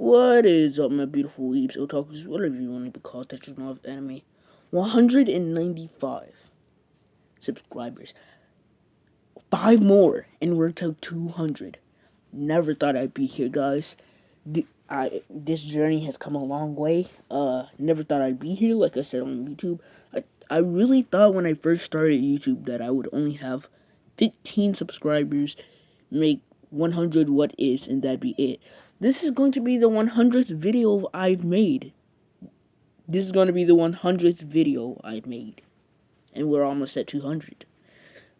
What is up, my beautiful weeps, otakus, whatever you want to be called, that you know of anime? 195 subscribers. 5 more, and we're to 200. Never thought I'd be here, guys. This journey has come a long way. Never thought I'd be here, like I said on YouTube. I really thought when I first started YouTube that I would only have 15 subscribers, make 100 what is, and that'd be it. This is going to be the 100th video I've made. This is going to be the 100th video I've made. And we're almost at 200.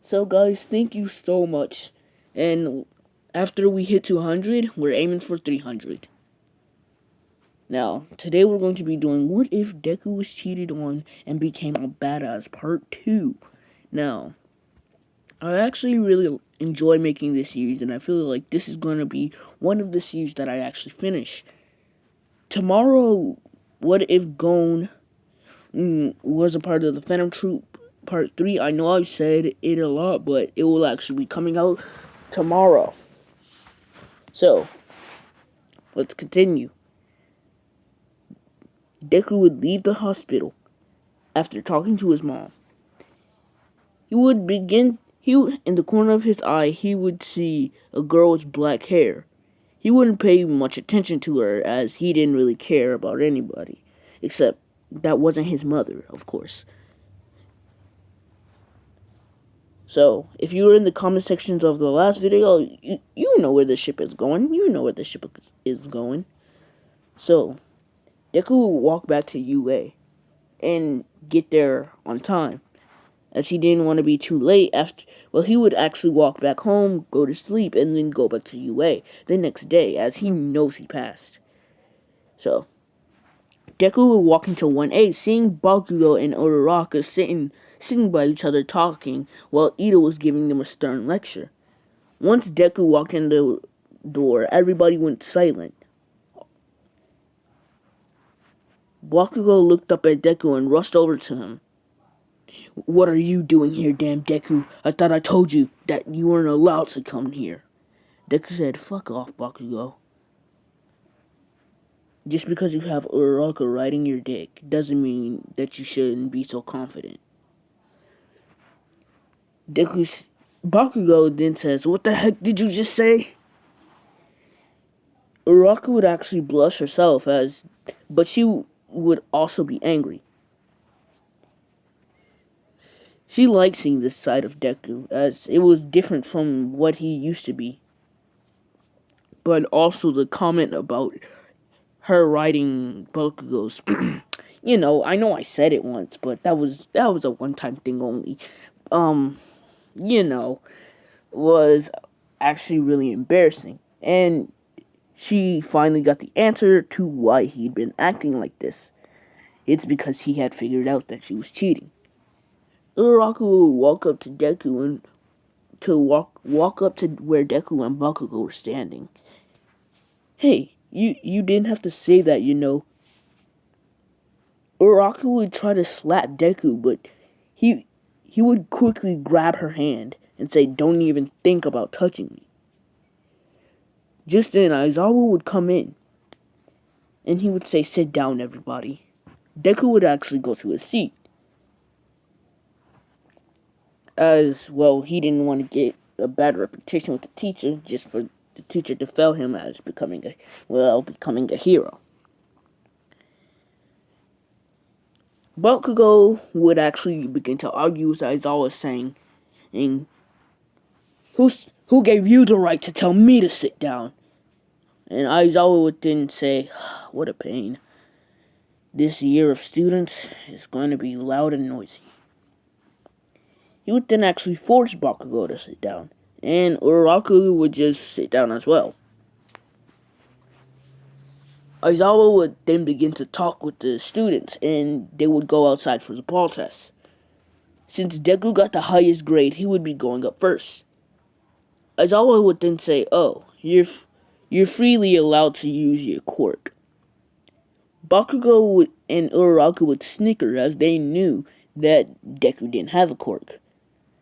So guys, thank you so much. And after we hit 200, we're aiming for 300. Now, today we're going to be doing What If Deku Was Cheated On and Became a Badass Part 2. Now, I actually really enjoy making this series, and I feel like this is going to be one of the series that I actually finish. Tomorrow, What If Gon was a part of the Phantom Troop Part 3. I know I've said it a lot, but it will actually be coming out tomorrow. So, let's continue. Deku would leave the hospital after talking to his mom. In the corner of his eye, he would see a girl with black hair. He wouldn't pay much attention to her, as he didn't really care about anybody. Except, that wasn't his mother, of course. So, if you were in the comment sections of the last video, you know where the ship is going. You know where the ship is going. So, Deku would walk back to UA and get there on time, as he didn't want to be too late. He would actually walk back home, go to sleep, and then go back to UA the next day, as he knows he passed. So, Deku would walk into 1A, seeing Bakugo and Uraraka sitting by each other talking, while Ito was giving them a stern lecture. Once Deku walked in the door, everybody went silent. Bakugo looked up at Deku and rushed over to him. "What are you doing here, damn Deku? I thought I told you that you weren't allowed to come here." Deku said, "Fuck off, Bakugo. Just because you have Uraraka riding your dick doesn't mean that you shouldn't be so confident." Bakugo then says, "What the heck did you just say?" Uraraka would actually blush herself, but she would also be angry. She liked seeing this side of Deku, as it was different from what he used to be. But also the comment about her riding Bakugo's, I know I said it once, but that was a one-time thing only. Was actually really embarrassing. And she finally got the answer to why he'd been acting like this. It's because he had figured out that she was cheating. Uraraka would walk up to Deku and walk up to where Deku and Bakugo were standing. "Hey, you didn't have to say that, you know." Uraraka would try to slap Deku, but he would quickly grab her hand and say, "Don't even think about touching me." Just then, Aizawa would come in, and he would say, "Sit down, everybody." Deku would actually go to his seat, as well, he didn't want to get a bad reputation with the teacher, just for the teacher to fail him as becoming a hero. Bakugo would actually begin to argue with Aizawa, saying, "Who gave you the right to tell me to sit down?" And Aizawa would then say, "What a pain. This year of students is going to be loud and noisy." He would then actually force Bakugo to sit down, and Uraraka would just sit down as well. Aizawa would then begin to talk with the students, and they would go outside for the ball test. Since Deku got the highest grade, he would be going up first. Aizawa would then say, "Oh, you're freely allowed to use your quirk." Bakugo and Uraraka would snicker, as they knew that Deku didn't have a quirk.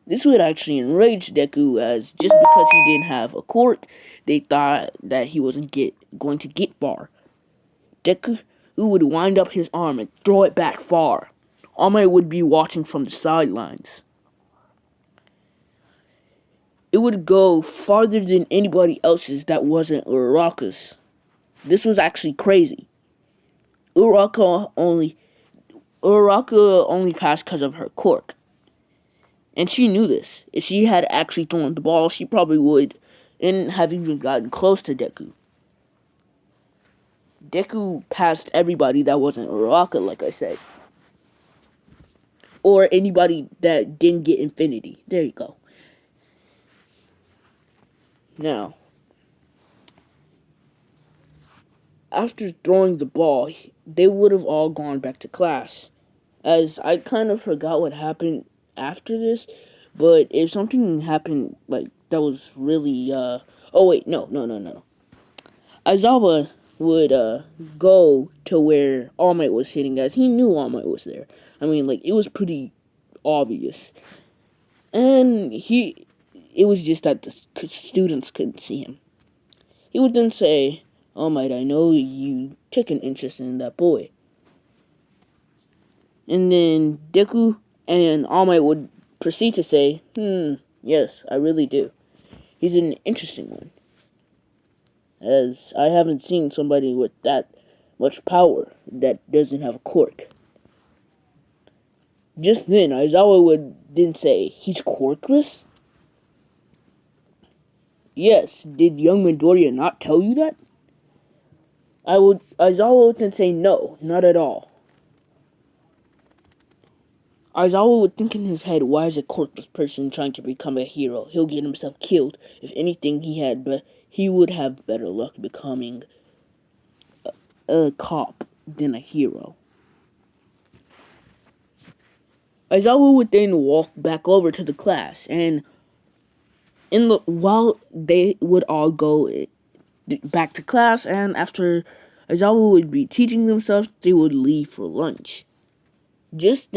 This would actually enrage Deku, as just because he didn't have a quirk, they thought that he wasn't going to get far. Deku would wind up his arm and throw it back far. All Might would be watching from the sidelines. It would go farther than anybody else's that wasn't Uraraka's. This was actually crazy. Uraraka only passed because of her quirk. And she knew this. If she had actually thrown the ball, she probably wouldn't have even gotten close to Deku. Deku passed everybody that wasn't Uraraka, like I said. Or anybody that didn't get Infinity. There you go. Now, after throwing the ball, they would have all gone back to class. As I kind of forgot what happened after this, but if something happened, like, that was really, oh wait, no. Aizawa would, go to where All Might was sitting, as he knew All Might was there. I mean, like, it was pretty obvious. And it was just that the students couldn't see him. He would then say, All Might, I know you took an interest in that boy. And then Deku and All Might would proceed to say, yes, I really do. He's an interesting one. As I haven't seen somebody with that much power that doesn't have a quirk. Just then, Aizawa would then say, he's quirkless? Yes, did young Midoriya not tell you that? Aizawa would then say, no, not at all. Aizawa would think in his head, why is a quirkless person trying to become a hero? He'll get himself killed. If anything, he would have better luck becoming a cop than a hero. Aizawa would then walk back over to the class, and while they would all go back to class, and after Aizawa would be teaching themselves, they would leave for lunch. Just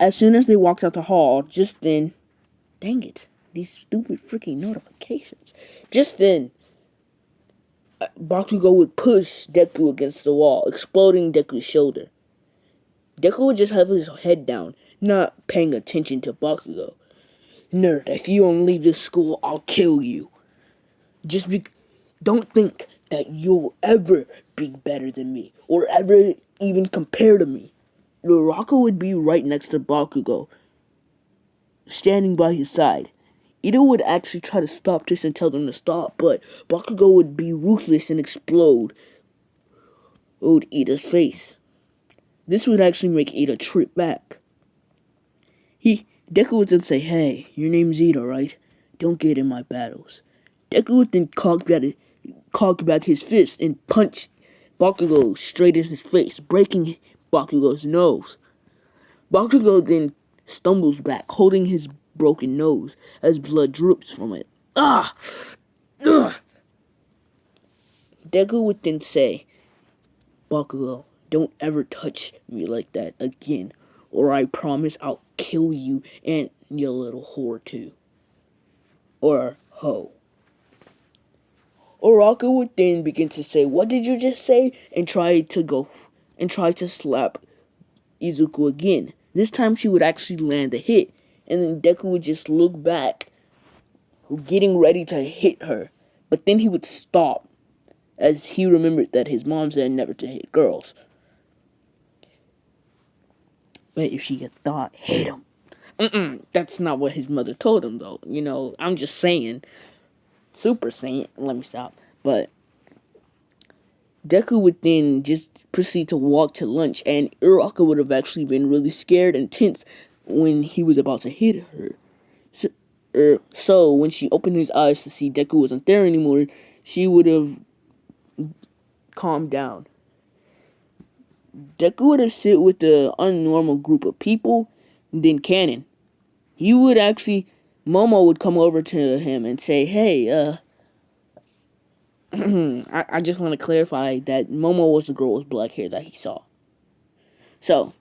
as soon as they walked out the hall, dang it, these stupid freaking notifications. Just then, Bakugo would push Deku against the wall, exploding Deku's shoulder. Deku would just have his head down, not paying attention to Bakugo. Nerd, if you don't leave this school, I'll kill you. Don't think that you'll ever be better than me, or ever even compare to me. Uraraka would be right next to Bakugo, standing by his side. Ito would actually try to stop this and tell them to stop, but Bakugo would be ruthless and explode Ito's face. This would actually make Ito trip back. Deku would then say, hey, your name's Ito, right? Don't get in my battles. Deku would then cock back his fist and punch Bakugo straight in his face, breaking Bakugo's nose. Bakugo then stumbles back, holding his broken nose as blood droops from it. Ah! Ugh! Deku would then say, Bakugo, don't ever touch me like that again, or I promise I'll kill you and your little whore too. Or hoe. Uraraka would then begin to say, what did you just say? And try to slap Izuku again. This time she would actually land a hit, and then Deku would just look back, getting ready to hit her. But then he would stop, as he remembered that his mom said never to hit girls. But if she had thought, hit him. That's not what his mother told him, though. You know, I'm just saying. Super Saiyan. Let me stop. But Deku would then just proceed to walk to lunch, and Uraraka would have actually been really scared and tense when he was about to hit her. So when she opened his eyes to see Deku wasn't there anymore, she would have calmed down. Deku would have sit with the unnormal group of people, and then Canon. Momo would come over to him and say, hey, I just want to clarify that Momo was the girl with black hair that he saw. So,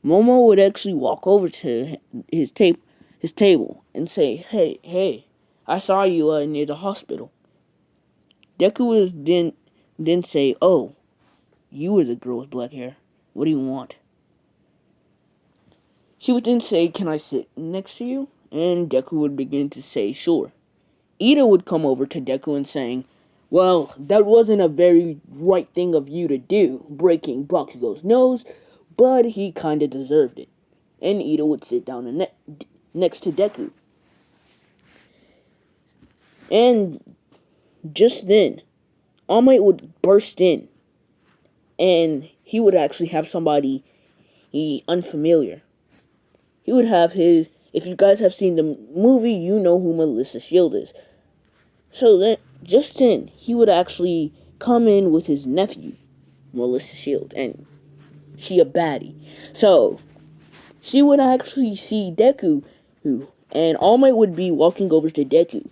Momo would actually walk over to his table and say, hey, I saw you near the hospital. Deku was then say, "Oh, you were the girl with black hair. What do you want?" She would then say, "Can I sit next to you?" And Deku would begin to say, "Sure." Ida would come over to Deku and saying, "Well, that wasn't a very right thing of you to do, breaking Bakugo's nose, but he kinda deserved it." And Ida would sit down next to Deku. And just then, All Might would burst in, and he would actually have somebody unfamiliar. He would have his. If you guys have seen the movie, you know who Melissa Shield is. So then, just then, he would actually come in with his nephew, Melissa Shield, and she a baddie. So she would actually see Deku, and All Might would be walking over to Deku.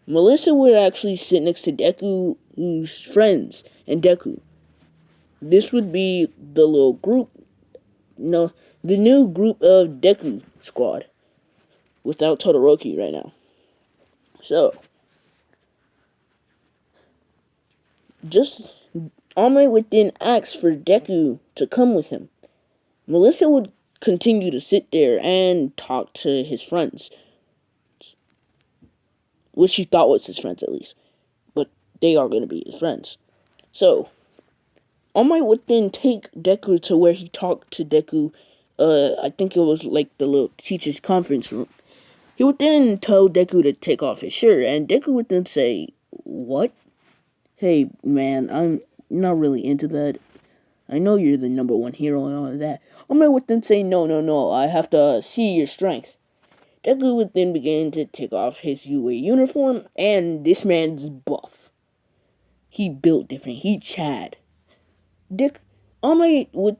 Melissa would actually sit next to Deku's friends and Deku. This would be the little group, no, the new group of Deku squad, without Todoroki right now. So, just All Might would then ask for Deku to come with him. Melissa would continue to sit there and talk to his friends, which she thought was his friends at least, but they are going to be his friends. So, All Might would then take Deku to where he talked to Deku. I think it was like the little teacher's conference room. He would then tell Deku to take off his shirt, and Deku would then say, "What? Hey, man, I'm not really into that. I know you're the number one hero and all of that." All Might would then say, "No, no, no, I have to see your strength." Deku would then begin to take off his UA uniform, and this man's buff. He built different. He Chad. All Might would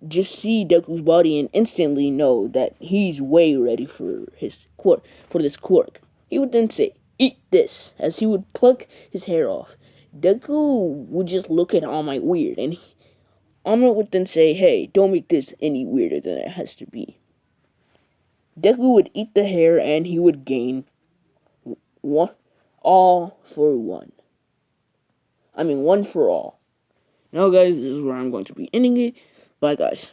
just see Deku's body and instantly know that he's way ready for this quirk. He would then say, "Eat this," as he would pluck his hair off. Deku would just look at All Might weird, and All Might would then say, "Hey, don't make this any weirder than it has to be." Deku would eat the hair, and he would gain one, all for one. I mean, one for all. Now, guys, this is where I'm going to be ending it. Bye, guys.